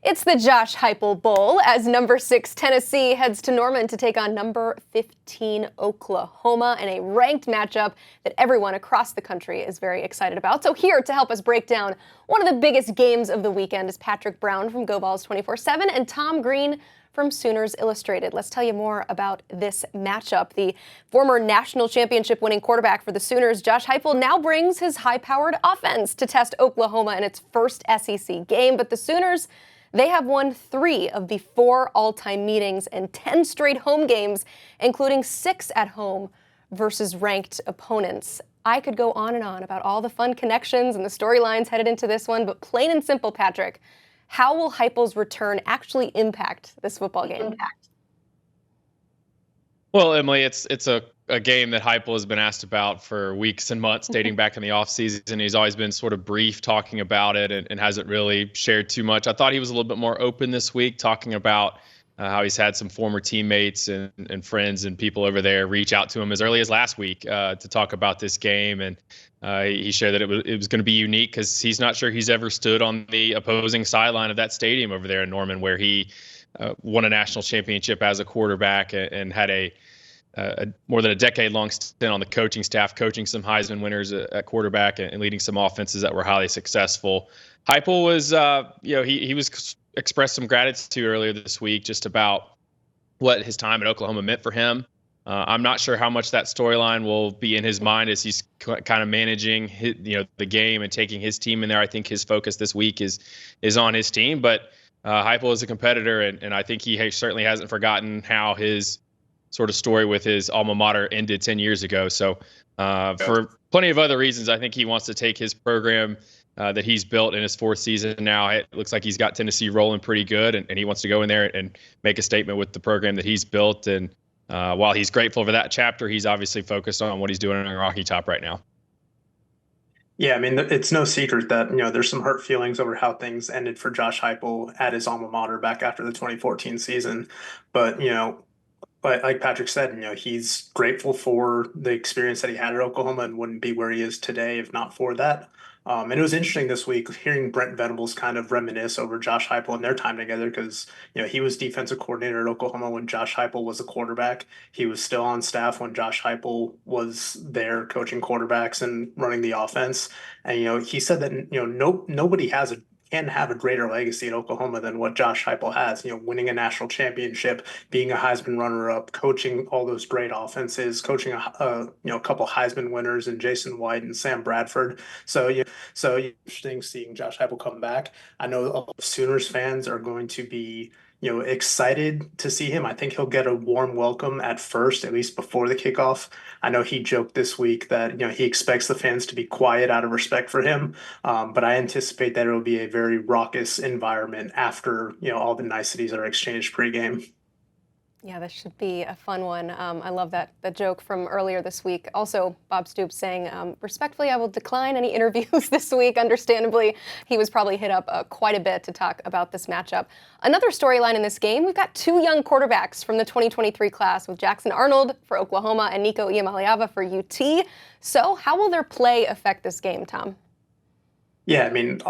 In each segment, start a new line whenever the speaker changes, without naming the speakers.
It's the Josh Heupel Bowl as number 6 Tennessee heads to Norman to take on number 15 Oklahoma in a ranked matchup that everyone across the country is very excited about. So here to help us break down one of the biggest games of the weekend is Patrick Brown from GoVols 24/7 and Tom Green from Sooners Illustrated. Let's tell you more about this matchup. The former national championship winning quarterback for the Sooners, Josh Heupel, now brings his high-powered offense to test Oklahoma in its first SEC game. But the Sooners, they have won 3 of the 4 all-time meetings and 10 straight home games, including 6 at home versus ranked opponents. I could go on and on about all the fun connections and the storylines headed into this one, but plain and simple, Patrick, how will Heupel's return actually impact this football game?
Well, Emily, it's a game that Heupel has been asked about for weeks and months, dating back in the offseason. He's always been sort of brief talking about it and hasn't really shared too much. I thought he was a little bit more open this week, talking about how he's had some former teammates and friends and people over there reach out to him as early as last week to talk about this game. And he shared that it was going to be unique because he's not sure he's ever stood on the opposing sideline of that stadium over there in Norman, where he won a national championship as a quarterback and had a more than a decade-long stint on the coaching staff, coaching some Heisman winners at quarterback and leading some offenses that were highly successful. Heupel was, he was expressed some gratitude earlier this week just about what his time at Oklahoma meant for him. I'm not sure how much that storyline will be in his mind as he's kind of managing the game and taking his team in there. I think his focus this week is on his team, but Heupel is a competitor, and I think he certainly hasn't forgotten how his sort of story with his alma mater ended 10 years ago. So for plenty of other reasons, I think he wants to take his program that he's built in his 4th season now. It looks like he's got Tennessee rolling pretty good, and he wants to go in there and make a statement with the program that he's built. And while he's grateful for that chapter, he's obviously focused on what he's doing in Rocky Top right now.
Yeah, I mean, it's no secret that, there's some hurt feelings over how things ended for Josh Heupel at his alma mater back after the 2014 season. But, like Patrick said, he's grateful for the experience that he had at Oklahoma and wouldn't be where he is today if not for that. And it was interesting this week hearing Brent Venables kind of reminisce over Josh Heupel and their time together because, he was defensive coordinator at Oklahoma when Josh Heupel was a quarterback. He was still on staff when Josh Heupel was there coaching quarterbacks and running the offense. And, he said that, nobody can have a greater legacy at Oklahoma than what Josh Heupel has, winning a national championship, being a Heisman runner-up, coaching all those great offenses, coaching a couple Heisman winners and Jason White and Sam Bradford. So interesting seeing Josh Heupel come back. I know a lot of Sooners fans are going to be excited to see him. I think he'll get a warm welcome at first, at least before the kickoff. I know he joked this week that, he expects the fans to be quiet out of respect for him. But I anticipate that it will be a very raucous environment after, all the niceties are exchanged pregame.
Yeah, this should be a fun one. I love that joke from earlier this week. Also, Bob Stoops saying, respectfully, I will decline any interviews this week. Understandably, he was probably hit up quite a bit to talk about this matchup. Another storyline in this game, we've got 2 young quarterbacks from the 2023 class with Jackson Arnold for Oklahoma and Nico Iamaleava for UT. So how will their play affect this game, Tom?
Yeah, I mean,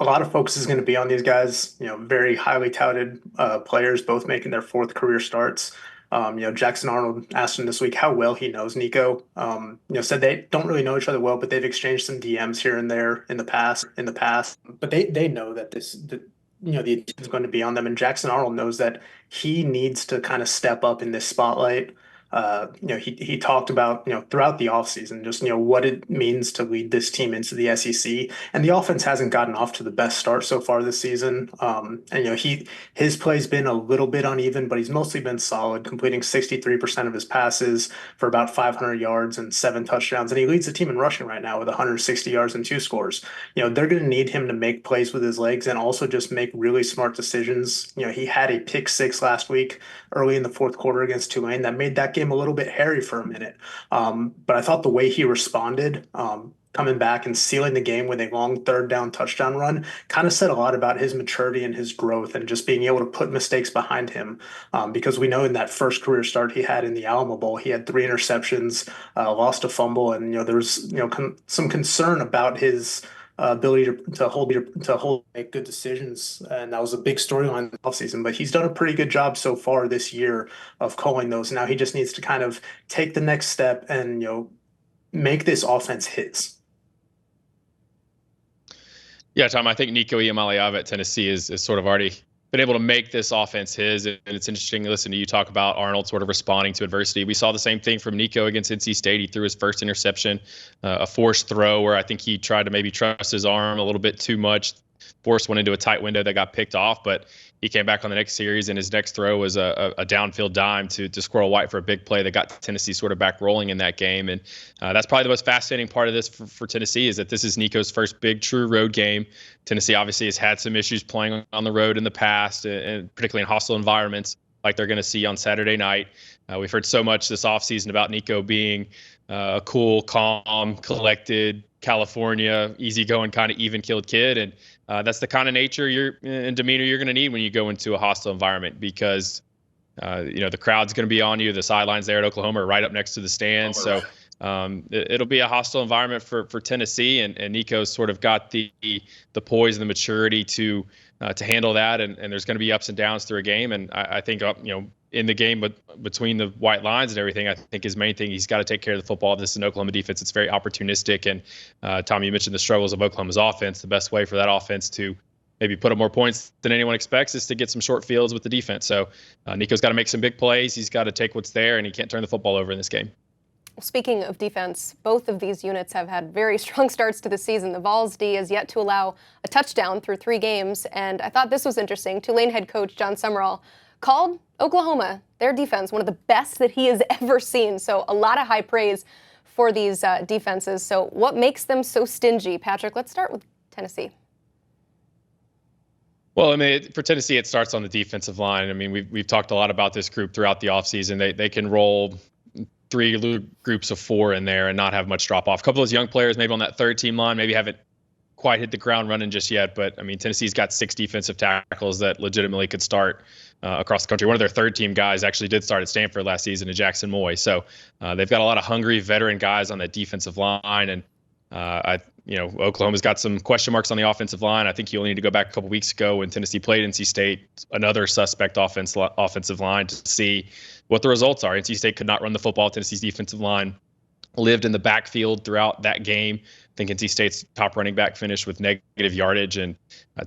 a lot of focus is going to be on these guys, very highly touted players, both making their 4th career starts. Jackson Arnold asked him this week how well he knows Nico. Said they don't really know each other well, but they've exchanged some DMs here and there in the past. But they know that the attention is going to be on them, and Jackson Arnold knows that he needs to kind of step up in this spotlight. He talked about, throughout the offseason, just, what it means to lead this team into the SEC. And the offense hasn't gotten off to the best start so far this season. His play's been a little bit uneven, but he's mostly been solid, completing 63% of his passes for about 500 yards and 7 touchdowns. And he leads the team in rushing right now with 160 yards and 2 scores. They're going to need him to make plays with his legs and also just make really smart decisions. He had a pick 6 last week early in the 4th quarter against Tulane that made that game a little bit hairy for a minute. But I thought the way he responded, coming back and sealing the game with a long 3rd down touchdown run, kind of said a lot about his maturity and his growth and just being able to put mistakes behind him. Because we know in that first career start he had in the Alamo Bowl, he had 3 interceptions, lost a fumble, and there was some concern about his ability to make good decisions, and that was a big storyline in the offseason. But he's done a pretty good job so far this year of calling those. Now he just needs to kind of take the next step and make this offense his.
Yeah, Tom, I think Nico Iamaleava at Tennessee is sort of already been able to make this offense his. And it's interesting to listen to you talk about Arnold sort of responding to adversity. We saw the same thing from Nico against NC State. He threw his first interception, a forced throw where I think he tried to maybe trust his arm a little bit too much. Forced went into a tight window that got picked off, but he came back on the next series, and his next throw was a downfield dime to Squirrel White for a big play that got Tennessee sort of back rolling in that game. And that's probably the most fascinating part of this for Tennessee is that this is Nico's first big true road game. Tennessee obviously has had some issues playing on the road in the past, and particularly in hostile environments like they're going to see on Saturday night. We've heard so much this offseason about Nico being a cool, calm, collected, California, easygoing, kind of even-keeled kid. And that's the kind of nature and demeanor you're going to need when you go into a hostile environment because, the crowd's going to be on you. The sidelines there at Oklahoma are right up next to the stands. So it'll be a hostile environment for Tennessee. And Nico's sort of got the poise and the maturity to handle that. And there's going to be ups and downs through a game. And I think, in the game between the white lines and everything, I think his main thing, he's got to take care of the football. This is an Oklahoma defense. It's very opportunistic. And Tom, you mentioned the struggles of Oklahoma's offense. The best way for that offense to maybe put up more points than anyone expects is to get some short fields with the defense. So Nico's got to make some big plays. He's got to take what's there, and he can't turn the football over in this game.
Speaking of defense, both of these units have had very strong starts to the season. The Vols D has yet to allow a touchdown through 3 games, and I thought this was interesting. Tulane head coach John Summerall called Oklahoma, their defense, one of the best that he has ever seen. So a lot of high praise for these defenses. So what makes them so stingy? Patrick, let's start with Tennessee.
Well, I mean, for Tennessee, it starts on the defensive line. I mean, we've talked a lot about this group throughout the offseason. They can roll 3 groups of 4 in there and not have much drop off. A couple of those young players maybe on that third team line maybe haven't quite hit the ground running just yet. But, I mean, Tennessee's got 6 defensive tackles that legitimately could start across the country. One of their third team guys actually did start at Stanford last season, Jackson Moy. So they've got a lot of hungry veteran guys on that defensive line. And Oklahoma's got some question marks on the offensive line. I think you only need to go back a couple weeks ago when Tennessee played NC State, another suspect offensive line, to see what the results are. NC State could not run the football. Tennessee's defensive line lived in the backfield throughout that game. I think NC State's top running back finished with negative yardage, and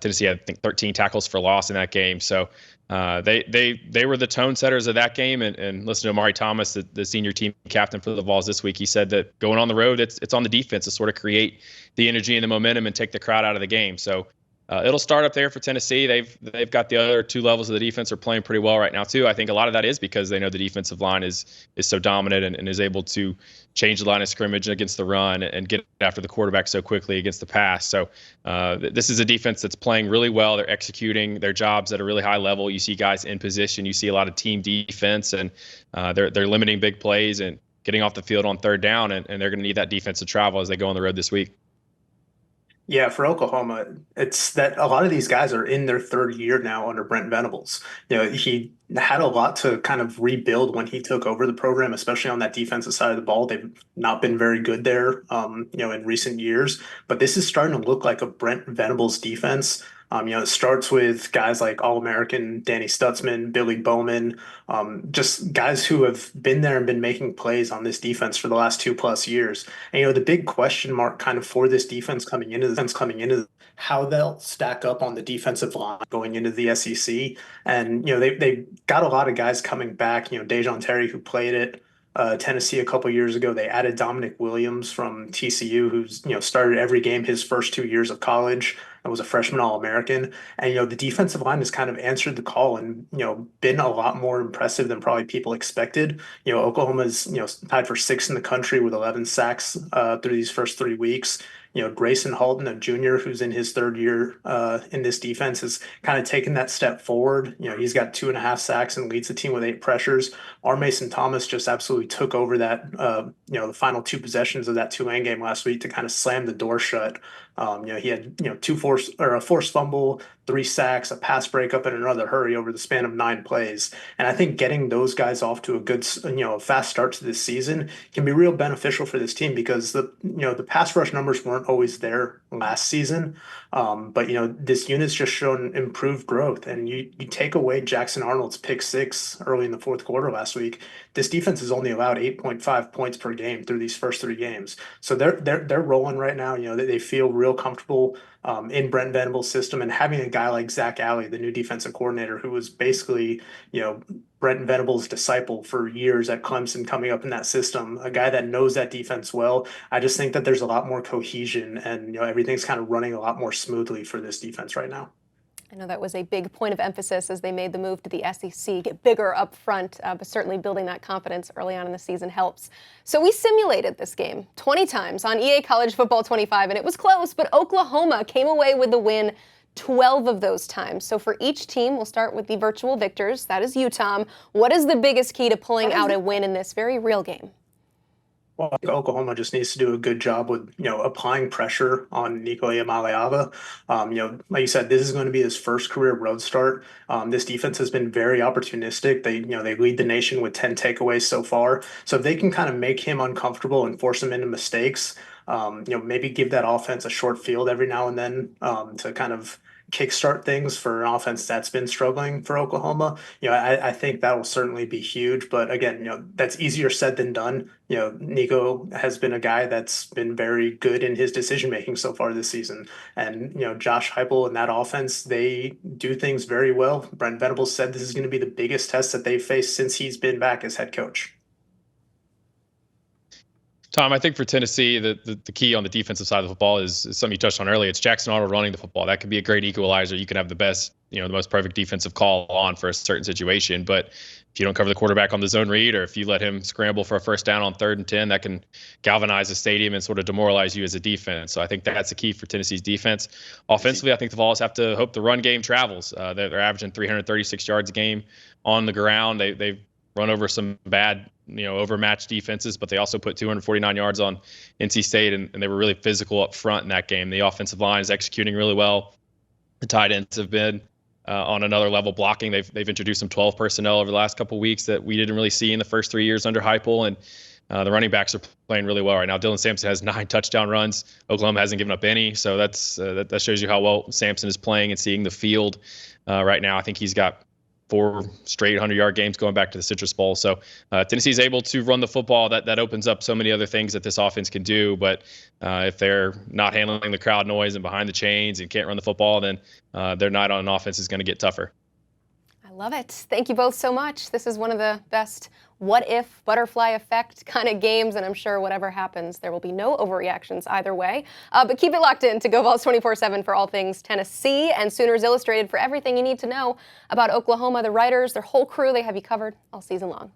Tennessee had, I think, 13 tackles for loss in that game. So they were the tone setters of that game. And listen to Amari Thomas, the senior team captain for the Vols this week. He said that going on the road, it's on the defense to sort of create the energy and the momentum and take the crowd out of the game. So it'll start up there for Tennessee. They've got the other 2 levels of the defense are playing pretty well right now too. I think a lot of that is because they know the defensive line is so dominant and is able to change the line of scrimmage against the run and get after the quarterback so quickly against the pass. So this is a defense that's playing really well. They're executing their jobs at a really high level. You see guys in position. You see a lot of team defense, and they're limiting big plays and getting off the field on third down, and they're going to need that defense to travel as they go on the road this week.
Yeah, for Oklahoma, it's that a lot of these guys are in their 3rd year now under Brent Venables. He had a lot to kind of rebuild when he took over the program, especially on that defensive side of the ball. They've not been very good there, in recent years. But this is starting to look like a Brent Venables defense. It starts with guys like All-American Danny Stutzman, Billy Bowman, just guys who have been there and been making plays on this defense for the last 2+ years. And, the big question mark kind of for this defense coming into how they'll stack up on the defensive line going into the SEC. And, they got a lot of guys coming back, Dejon Terry, who played at Tennessee a couple years ago. They added Dominic Williams from TCU, who's started every game his first 2 years of college and was a freshman All-American. And the defensive line has kind of answered the call and been a lot more impressive than probably people expected. Oklahoma's tied for 6th in the country with 11 sacks through these first 3 weeks. Grayson Halton, a junior who's in his 3rd year in this defense, has kind of taken that step forward. He's got 2.5 sacks and leads the team with 8 pressures. R. Mason Thomas just absolutely took over that, the final 2 possessions of that Tulane game last week to kind of slam the door shut. He had, a forced fumble, 3 sacks, a pass breakup, and another hurry over the span of 9 plays. And I think getting those guys off to a good, fast start to this season can be real beneficial for this team because the pass rush numbers weren't always there last season. But this unit's just shown improved growth. And you take away Jackson Arnold's pick six early in the fourth quarter last week. This defense has only allowed 8.5 points per game through these first three games. So they're rolling right now. They feel real comfortable in Brent Venables' system, and having a guy like Zach Alley, the new defensive coordinator, who was basically, Brent Venables' disciple for years at Clemson, coming up in that system, a guy that knows that defense well. I just think that there's a lot more cohesion, and everything's kind of running a lot more smoothly for this defense right now.
I know that was a big point of emphasis as they made the move to the SEC, get bigger up front, but certainly building that confidence early on in the season helps. So we simulated this game 20 times on EA College Football 25, and it was close, but Oklahoma came away with the win 12 of those times. So for each team, we'll start with the virtual victors. That is you, Tom. What is the biggest key to pulling out a win in this very real game?
Well, I think Oklahoma just needs to do a good job with, applying pressure on Nico Iamaleava. Like you said, this is going to be his first career road start. This defense has been very opportunistic. They lead the nation with 10 takeaways so far. So if they can kind of make him uncomfortable and force him into mistakes, maybe give that offense a short field every now and then to kind of kickstart things for an offense that's been struggling for Oklahoma. I think that will certainly be huge. But again, that's easier said than done. Nico has been a guy that's been very good in his decision making so far this season. And Josh Heupel and that offense, they do things very well. Brent Venables said this is going to be the biggest test that they've faced since he's been back as head coach.
Tom, I think for Tennessee, the key on the defensive side of the football is something you touched on earlier. It's Jackson Arnold running the football. That could be a great equalizer. You can have the best, the most perfect defensive call on for a certain situation. But if you don't cover the quarterback on the zone read, or if you let him scramble for a first down on 3rd and 10, that can galvanize the stadium and sort of demoralize you as a defense. So I think that's the key for Tennessee's defense. Offensively, I think the Vols have to hope the run game travels. They're averaging 336 yards a game on the ground. They've run over some bad, overmatched defenses, but they also put 249 yards on NC State, and they were really physical up front in that game. The offensive line is executing really well. The tight ends have been on another level blocking. They've introduced some 12 personnel over the last couple of weeks that we didn't really see in the first 3 years under Heupel, and the running backs are playing really well right now. Dylan Sampson has 9 touchdown runs. Oklahoma hasn't given up any, so that shows you how well Sampson is playing and seeing the field right now. I think he's got 4 straight 100-yard games going back to the Citrus Bowl. So Tennessee's able to run the football. That opens up so many other things that this offense can do. But if they're not handling the crowd noise and behind the chains and can't run the football, then their night on offense is going to get tougher.
I love it. Thank you both so much. This is one of the best what-if, butterfly effect kind of games, and I'm sure whatever happens, there will be no overreactions either way. But keep it locked in to Go Vols 24/7 for all things Tennessee, and Sooners Illustrated for everything you need to know about Oklahoma. The writers, their whole crew, they have you covered all season long.